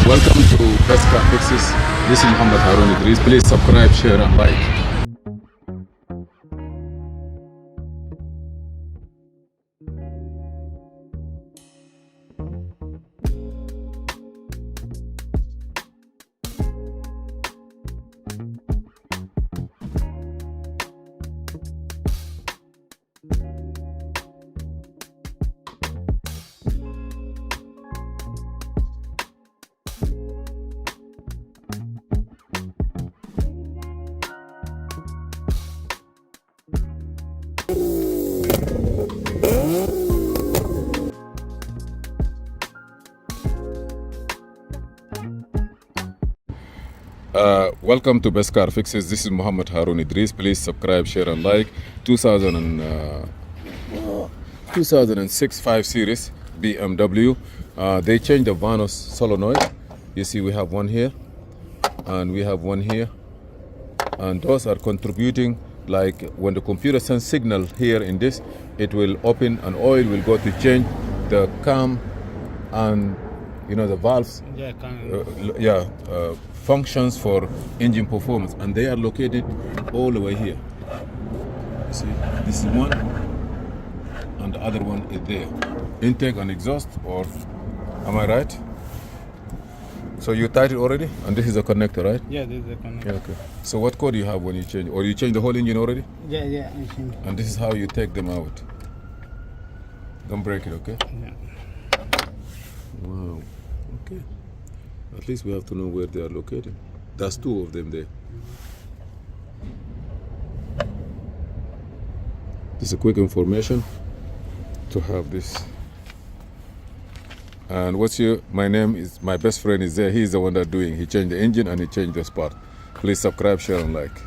Welcome to Best Car Fixes. This is Mohamed Harun Idris. Please subscribe, share and like. Welcome to Best Car Fixes. This is Mohamed Harun Idris. Please subscribe, share and like. 2006 5 Series BMW. They changed the Vanos solenoid. You see we have one here and we have one here. And those are contributing, like when the computer sends signal here in this, it will open and oil will go to change the cam and the valves. Functions for engine performance, and they are located all the way here. You see, this is one and the other one is there. Intake and exhaust, or am I right? So you tied it already, and this is a connector, right? Yeah, this is the connector. Yeah, okay. So what code do you have when you change, or you change the whole engine already? Yeah. And this is how you take them out. Don't break it, okay? Yeah. Wow. Okay. At least we have to know where they are located. There's two of them there. This is a quick information to have this. And my name is, my best friend is there. He's the one that's doing. He changed the engine and he changed the part. Please subscribe, share and like.